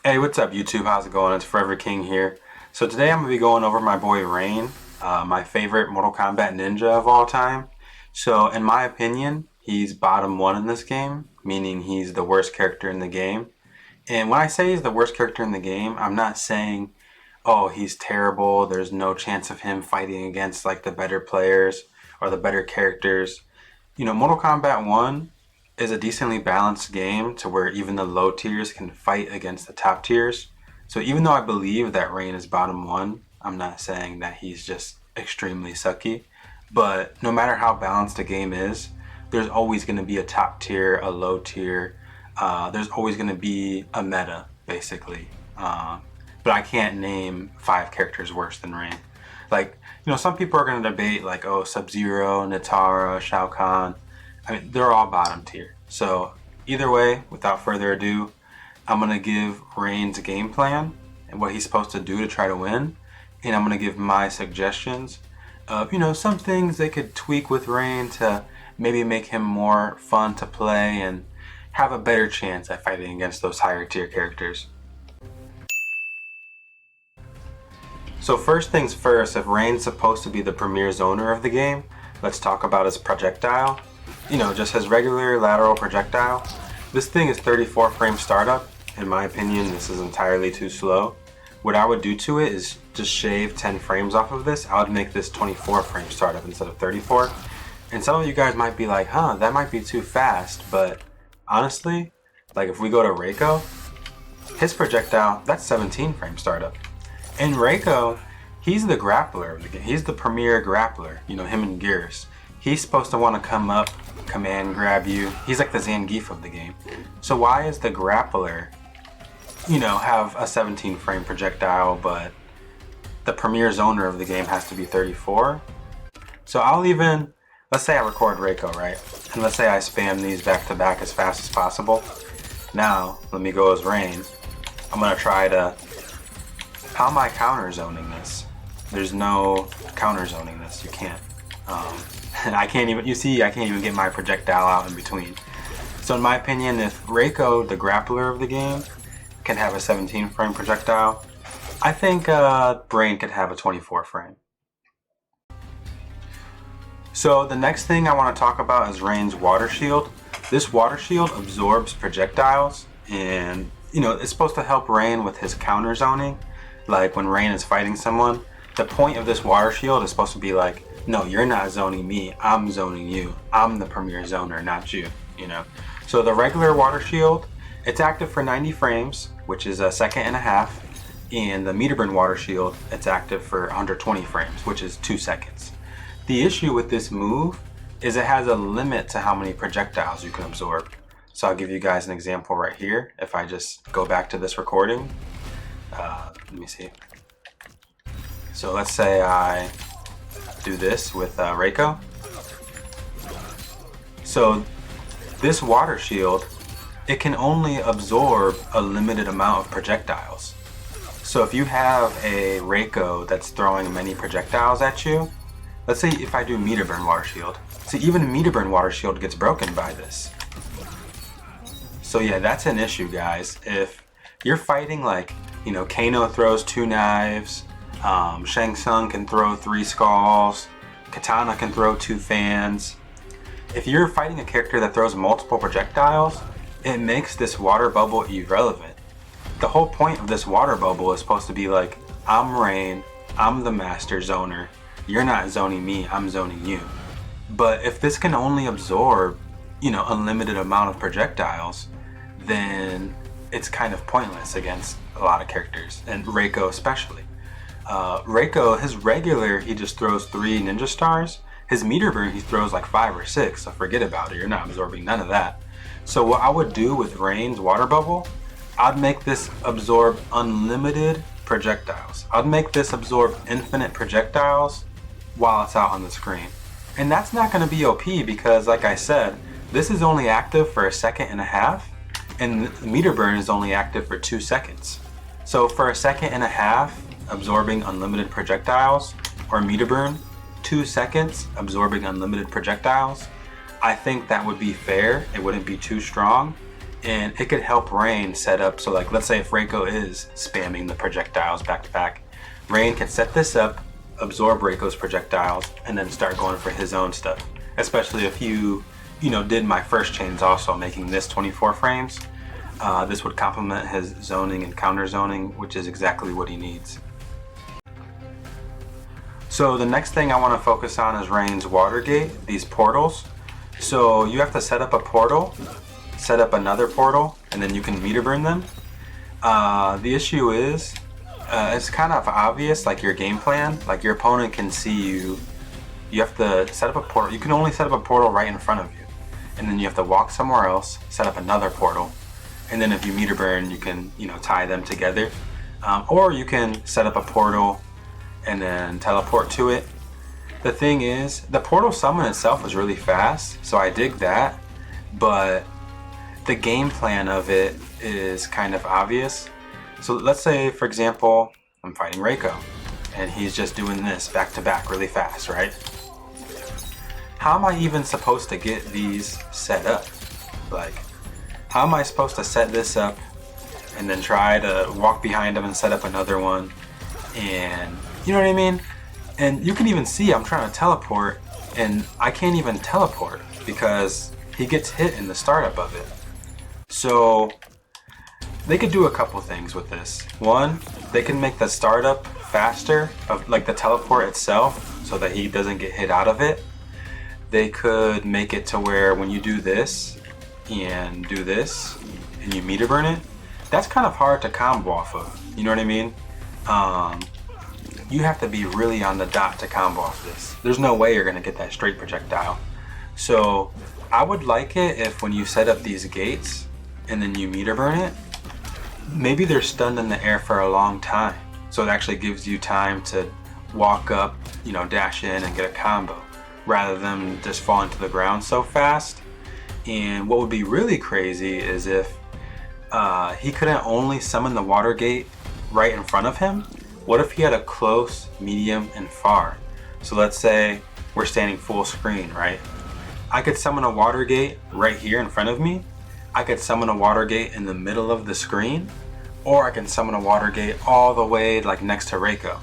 Hey, what's up YouTube? How's it going? It's Forever King here. So today I'm going to be going over my boy Rain, my favorite Mortal Kombat ninja of all time. So in my opinion, he's bottom one in this game, meaning he's the worst character in the game. And when I say he's the worst character in the game, I'm not saying, oh, he's terrible, there's no chance of him fighting against like the better players or the better characters. Mortal Kombat 1 is a decently balanced game to where even the low tiers can fight against the top tiers. So even though I believe that Rain is bottom one, I'm not saying that he's just extremely sucky. But no matter how balanced a game is, there's always going to be a top tier, a low tier. There's always going to be a meta, basically. But I can't name 5 characters worse than Rain. Some people are going to debate like, oh, Sub-Zero, Nitara, Shao Kahn. I mean, they're all bottom tier. So either way, without further ado, I'm going to give Rain's game plan and what he's supposed to do to try to win. And I'm going to give my suggestions of, some things they could tweak with Rain to maybe make him more fun to play and have a better chance at fighting against those higher tier characters. So first things first, if Rain's supposed to be the premier zoner of the game, let's talk about his projectile. Just his regular lateral projectile. This thing is 34 frame startup. In my opinion, this is entirely too slow. What I would do to it is just shave 10 frames off of this. I would make this 24 frame startup instead of 34. And some of you guys might be like, huh, that might be too fast. But honestly, like if we go to Reiko, his projectile, that's 17 frame startup. And Reiko, he's the grappler of the game. He's the premier grappler, him and Gears. He's supposed to want to come up, command grab you. He's like the Zangief of the game. So why is the grappler, have a 17 frame projectile, but the premier zoner of the game has to be 34? So let's say I record Reiko, right? And let's say I spam these back to back as fast as possible. Now, let me go as Rain. I'm going to try to, how am I counter zoning this? There's no counter zoning this, you can't. And I can't even get my projectile out in between. So in my opinion, if Reiko, the grappler of the game, can have a 17 frame projectile, I think Rain could have a 24 frame. So the next thing I want to talk about is Rain's water shield. This water shield absorbs projectiles and it's supposed to help Rain with his counter zoning. Like when Rain is fighting someone, the point of this water shield is supposed to be like, no, you're not zoning me, I'm zoning you. I'm the premier zoner, not you, So the regular water shield, it's active for 90 frames, which is a second and a half. And the meter burn water shield, it's active for 120 frames, which is 2 seconds. The issue with this move is it has a limit to how many projectiles you can absorb. So I'll give you guys an example right here. If I just go back to this recording, let me see. So let's say I do this with Reiko. So this water shield, it can only absorb a limited amount of projectiles. So if you have a Reiko that's throwing many projectiles at you, let's say if I do meter burn water shield, see even meter burn water shield gets broken by this. So yeah, that's an issue, guys. If you're fighting like, Kano throws 2 knives, Shang Tsung can throw 3 skulls, Katana can throw 2 fans. If you're fighting a character that throws multiple projectiles, it makes this water bubble irrelevant. The whole point of this water bubble is supposed to be like, I'm Rain, I'm the master zoner, you're not zoning me, I'm zoning you. But if this can only absorb, unlimited amount of projectiles, then it's kind of pointless against a lot of characters, and Reiko especially. Reiko, his regular, he just throws 3 ninja stars. His meter burn, he throws like 5 or 6, so forget about it. You're not absorbing none of that. So what I would do with Rain's water bubble, I'd make this absorb unlimited projectiles. I'd make this absorb infinite projectiles while it's out on the screen. And that's not going to be OP because, like I said, this is only active for a second and a half, and the meter burn is only active for 2 seconds. So for a second and a half, absorbing unlimited projectiles, or meter burn, 2 seconds absorbing unlimited projectiles, I think that would be fair. It wouldn't be too strong. and it could help Rain set up. So like, let's say if Reiko is spamming the projectiles back to back, Rain can set this up, absorb Reiko's projectiles, and then start going for his own stuff. Especially if you did my first chains also, making this 24 frames. This would complement his zoning and counter zoning, which is exactly what he needs. So the next thing I want to focus on is Rain's water gate, these portals. So you have to set up a portal, set up another portal, and then you can meter burn them. The issue is, it's kind of obvious, like your game plan, like your opponent can see you. You have to set up a portal. You can only set up a portal right in front of you. And then you have to walk somewhere else, set up another portal. And then if you meter burn, you can, tie them together. Or you can set up a portal and then teleport to it. The thing is, the portal summon itself is really fast, so I dig that. But the game plan of it is kind of obvious. So let's say, for example, I'm fighting Reiko, and he's just doing this back to back really fast, right? How am I even supposed to get these set up? Like, how am I supposed to set this up and then try to walk behind him and set up another one? And you know what I mean? And you can even see I'm trying to teleport, and I can't even teleport because he gets hit in the startup of it. So they could do a couple things with this. One, they can make the startup faster, of like the teleport itself, so that he doesn't get hit out of it. They could make it to where when you do this and do this and you meter burn it, that's kind of hard to combo off of. You know what I mean? You have to be really on the dot to combo off this. There's no way you're gonna get that straight projectile. So I would like it if when you set up these gates and then you meter burn it, maybe they're stunned in the air for a long time. So it actually gives you time to walk up, dash in and get a combo, rather than just falling to the ground so fast. And what would be really crazy is if he couldn't only summon the water gate right in front of him. What if he had a close, medium, and far? So let's say we're standing full screen, right? I could summon a water gate right here in front of me. I could summon a water gate in the middle of the screen, or I can summon a water gate all the way like next to Reiko.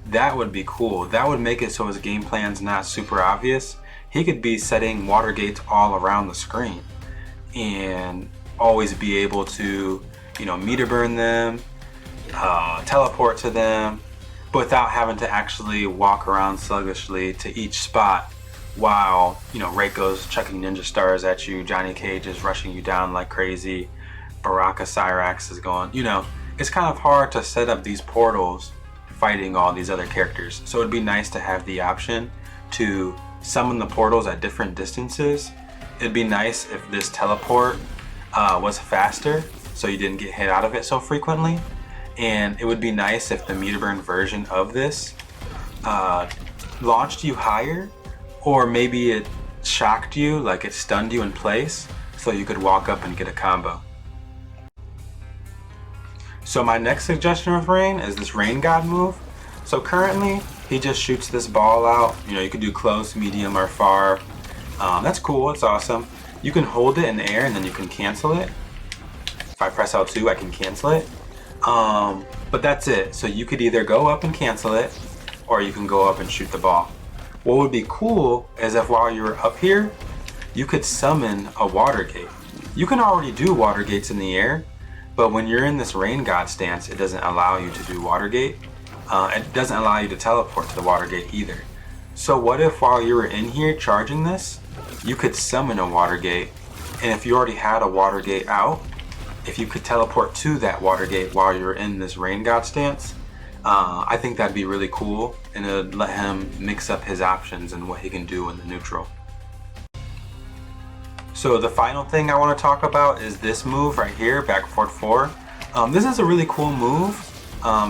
That would be cool. That would make it so his game plan's not super obvious. He could be setting water gates all around the screen and always be able to, meter burn them, teleport to them, without having to actually walk around sluggishly to each spot while, Reiko's chucking ninja stars at you, Johnny Cage is rushing you down like crazy, Baraka Cyrax is going, it's kind of hard to set up these portals fighting all these other characters. So it'd be nice to have the option to summon the portals at different distances. It'd be nice if this teleport was faster, so you didn't get hit out of it so frequently. And it would be nice if the meter burn version of this launched you higher, or maybe it shocked you, like it stunned you in place, so you could walk up and get a combo. So my next suggestion with Rain is this Rain God move. So currently, he just shoots this ball out. You could do close, medium, or far. That's cool, it's awesome. You can hold it in the air and then you can cancel it. If I press L2, I can cancel it. But that's it. So you could either go up and cancel it, or you can go up and shoot the ball. What would be cool is if while you're up here, you could summon a water gate. You can already do water gates in the air, but when you're in this Rain God stance, it doesn't allow you to do water gate. It doesn't allow you to teleport to the water gate either. So what if while you were in here charging this, you could summon a water gate, and if you already had a water gate out, if you could teleport to that water gate while you're in this Rain God stance, I think that'd be really cool, and it'd let him mix up his options and what he can do in the neutral. So the final thing I want to talk about is this move right here, back forward 4. This is a really cool move.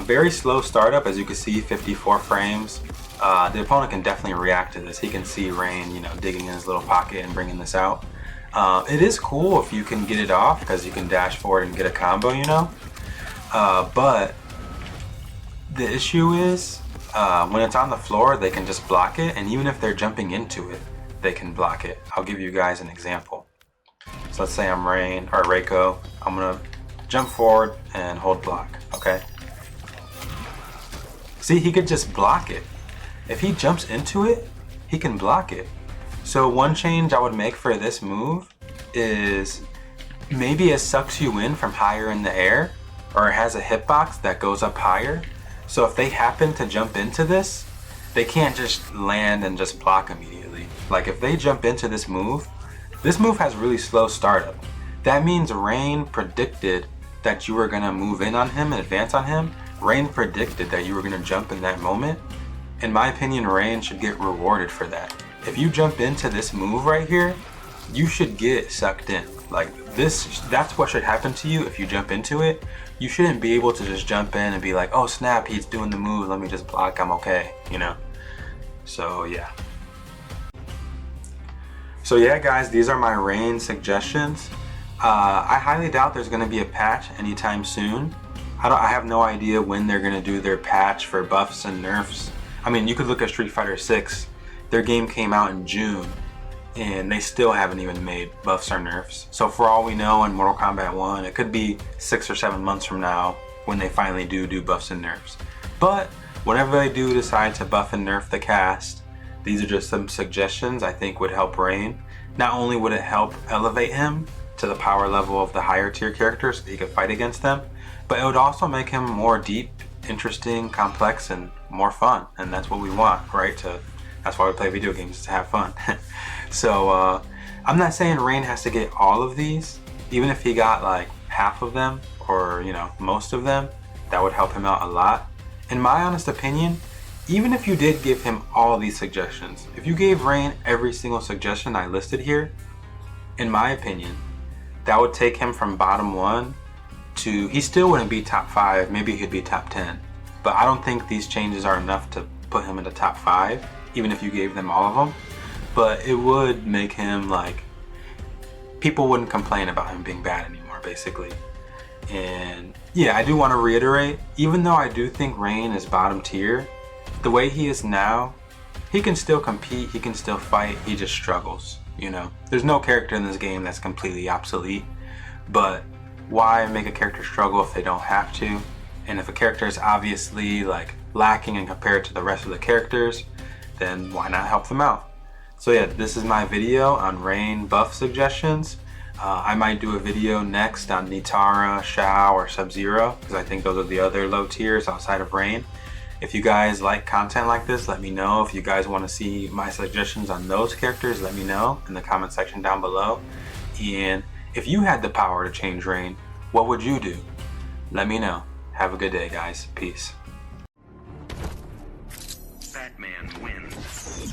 Very slow startup, as you can see, 54 frames. The opponent can definitely react to this. He can see Rain, digging in his little pocket and bringing this out. It is cool if you can get it off, because you can dash forward and get a combo, but the issue is when it's on the floor, they can just block it, and even if they're jumping into it, they can block it. I'll give you guys an example. So let's say I'm Rain or Reiko. I'm gonna jump forward and hold block, okay? See, he could just block it. If he jumps into it, he can block it. So one change I would make for this move is maybe it sucks you in from higher in the air, or it has a hitbox that goes up higher. So if they happen to jump into this, they can't just land and just block immediately. Like if they jump into this move has really slow startup. That means Rain predicted that you were gonna move in on him and advance on him. Rain predicted that you were gonna jump in that moment. In my opinion, Rain should get rewarded for that. If you jump into this move right here, you should get sucked in. Like this, that's what should happen to you if you jump into it. You shouldn't be able to just jump in and be like, oh snap, he's doing the move, let me just block, I'm okay, you know? So yeah. So yeah guys, these are my Rain suggestions. I highly doubt there's gonna be a patch anytime soon. I have no idea when they're gonna do their patch for buffs and nerfs. I mean, you could look at Street Fighter 6. Their game came out in June and they still haven't even made buffs or nerfs. So for all we know in Mortal Kombat 1, it could be 6 or 7 months from now when they finally do buffs and nerfs. But whenever they do decide to buff and nerf the cast, these are just some suggestions I think would help Rain. Not only would it help elevate him to the power level of the higher tier characters so he could fight against them, but it would also make him more deep, interesting, complex, and more fun. And that's what we want, right? That's why we play video games, to have fun. So I'm not saying Rain has to get all of these. Even if he got like half of them, or you know, most of them, that would help him out a lot. In my honest opinion, even if you did give him all these suggestions, if you gave Rain every single suggestion I listed here, in my opinion, that would take him from bottom 1 to, he still wouldn't be top 5, maybe he'd be top 10. But I don't think these changes are enough to put him in the top 5, even if you gave them all of them. But it would make him like, people wouldn't complain about him being bad anymore, basically. And yeah, I do want to reiterate, even though I do think Rain is bottom tier, the way he is now, he can still compete, he can still fight, he just struggles, you know? There's no character in this game that's completely obsolete, but why make a character struggle if they don't have to? And if a character is obviously like lacking and compared to the rest of the characters, then why not help them out? So yeah, this is my video on Rain buff suggestions. I might do a video next on Nitara, Shao, or Sub-Zero, because I think those are the other low tiers outside of Rain. If you guys like content like this, let me know. If you guys want to see my suggestions on those characters, let me know in the comment section down below. And if you had the power to change Rain, what would you do? Let me know. Have a good day, guys. Peace. Batman wins.